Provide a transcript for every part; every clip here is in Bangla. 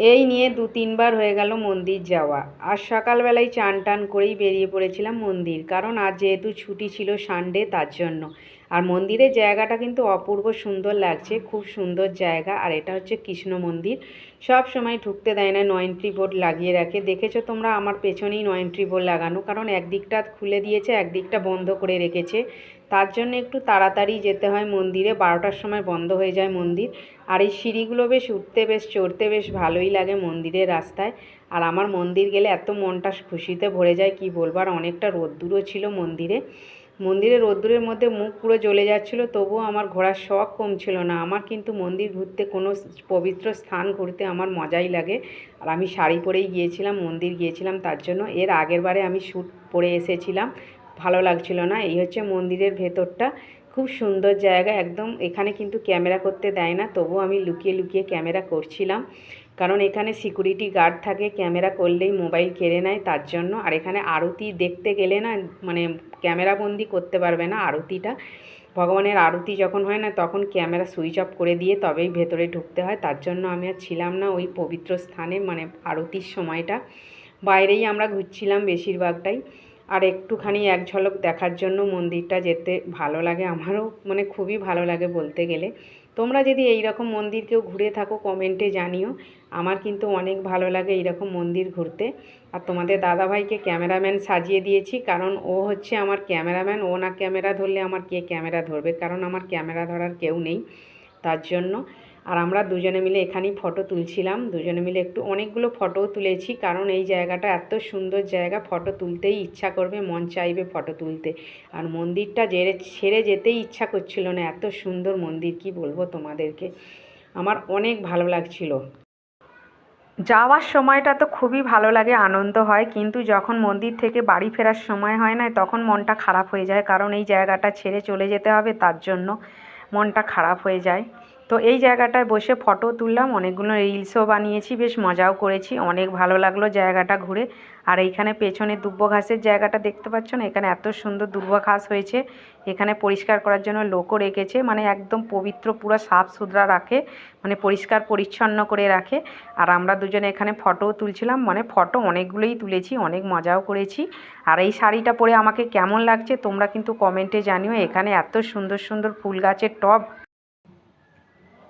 এই নিয়ে ২-৩ বার হয়ে গেল মন্দির যাওয়া। আজ সকালবেলায় চান টান করেই বেরিয়ে পড়েছিলাম মন্দির, কারণ আজ যেহেতু ছুটি ছিল সানডে, তার জন্য। আর মন্দিরের জায়গাটা কিন্তু অপূর্ব সুন্দর লাগছে, খুব সুন্দর জায়গা। আর এটা হচ্ছে কৃষ্ণ মন্দির। সব সময় ঢুকতে দেয় না, নো এন্ট্রি বোর্ড লাগিয়ে রাখে। দেখেছো তোমরা, আমার পেছনেই নো এন্ট্রি বোর্ড লাগানো, কারণ একদিকটা খুলে দিয়েছে, একদিকটা বন্ধ করে রেখেছে। তার জন্য একটু তাড়াতাড়ি যেতে হয় মন্দিরে, 12টার সময় বন্ধ হয়ে যায় মন্দির। আর এই সিঁড়িগুলো বেশ উঠতে বেশ চড়তে বেশ ভালোই লাগে মন্দিরের রাস্তায়। আর আমার মন্দির গেলে এত মনটা খুশিতে ভরে যায় কি বলবো। আর অনেকটা রোদ্দুরও ছিল মন্দিরে রোদ্দুরের মধ্যে মুখ পুরো জ্বলে যাচ্ছিল, তবুও আমার ঘোরার শখ কমছিল না। আমার কিন্তু মন্দির ঘুরতে, কোনো পবিত্র স্থান ঘুরতে আমার মজাই লাগে। আর আমি শাড়ি পরেই গিয়েছিলাম, মন্দির গিয়েছিলাম তার জন্য। এর আগের বারে আমি স্যুট পরে এসেছিলাম, ভালো লাগছিল না। এই হচ্ছে মন্দিরের ভেতরটা, খুব সুন্দর জায়গা একদম। এখানে কিন্তু ক্যামেরা করতে দেয় না, তবুও আমি লুকিয়ে লুকিয়ে ক্যামেরা করছিলাম, কারণ এখানে সিকিউরিটি গার্ড থাকে, ক্যামেরা করলেই মোবাইল কেড়ে নেয়, তার জন্য। আর এখানে আরতি দেখতে গেলে না, মানে ক্যামেরাবন্দি করতে পারবে না আরতিটা। ভগবানের আরতি যখন হয় না, তখন ক্যামেরা সুইচ অফ করে দিয়ে তবেই ভেতরে ঢুকতে হয়। তার জন্য আমি আর ছিলাম না ওই পবিত্র স্থানে, মানে আরতির সময়টা। বাইরেই আমরা ঘুরছিলাম বেশিরভাগটাই। আর একটুখানি এক ঝলক দেখার জন্য মন্দিরটা যেতে ভালো লাগে, আমারও মানে খুবই ভালো লাগে বলতে গেলে। তোমরা যদি এই রকম মন্দির কেউ ঘুরে থাকো, কমেন্টে জানিও। আমার কিন্তু অনেক ভালো লাগে এইরকম মন্দির ঘুরতে। আর তোমাদের দাদাভাইকে ক্যামেরাম্যান সাজিয়ে দিয়েছি, কারণ ও হচ্ছে আমার ক্যামেরাম্যান। ও না ক্যামেরা ধরলে আমার কে ক্যামেরা ধরবে, কারণ আমার ক্যামেরা ধরার কেউ নেই, তার জন্য। আর আমরা দুজনে মিলে এখানেই ফটো তুলছিলাম, দুজনে মিলে একটু অনেকগুলো ফটোও তুলেছি, কারণ এই জায়গাটা এত সুন্দর জায়গা, ফটো তুলতেই ইচ্ছা করবে, মন চাইবে ফটো তুলতে। আর মন্দিরটা ছেড়ে যেতেই ইচ্ছা করছিল না, এত সুন্দর মন্দির কি বলবো তোমাদেরকে। আমার অনেক ভালো লাগছিল। যাওয়ার সময়টা তো খুবই ভালো লাগে, আনন্দ হয়, কিন্তু যখন মন্দির থেকে বাড়ি ফেরার সময় হয় না, তখন মনটা খারাপ হয়ে যায়, কারণ এই জায়গাটা ছেড়ে চলে যেতে হবে, তার জন্য মনটা খারাপ হয়ে যায়। তো এই জায়গাটায় বসে ফটো তুললাম, অনেকগুলো রিলসও বানিয়েছি, বেশ মজাও করেছি, অনেক ভালো লাগলো জায়গাটা ঘুরে। আর এইখানে পেছনে দুব্ব ঘাসের জায়গাটা দেখতে পাচ্ছ না, এখানে এত সুন্দর দুব্ব ঘাস হয়েছে। এখানে পরিষ্কার করার জন্য লোকও রেখেছে, মানে একদম পবিত্র, পুরো সাফ সুতরা রাখে, মানে পরিষ্কার পরিচ্ছন্ন করে রাখে। আর আমরা দুজনে এখানে ফটোও তুলছিলাম, মানে ফটো অনেকগুলোই তুলেছি, অনেক মজাও করেছি। আর এই শাড়িটা পরে আমাকে কেমন লাগছে তোমরা কিন্তু কমেন্টে জানিও। এখানে এত সুন্দর সুন্দর ফুল গাছের টব,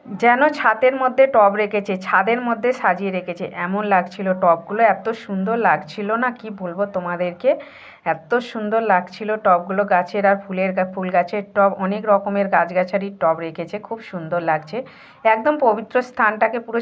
যেন ছাদের মধ্যে টব রেখেছে, ছাদের মধ্যে সাজিয়ে রেখেছে, এমন লাগছিল। টবগুলো এত সুন্দর লাগছিল না, কি বলবো তোমাদেরকে, এত সুন্দর লাগছিল টবগুলো, গাছের আর ফুল গাছের টব, অনেক রকমের গাছগাছালির টব রেখেছে, খুব সুন্দর লাগছে। একদম পবিত্র স্থানটাকে পুরো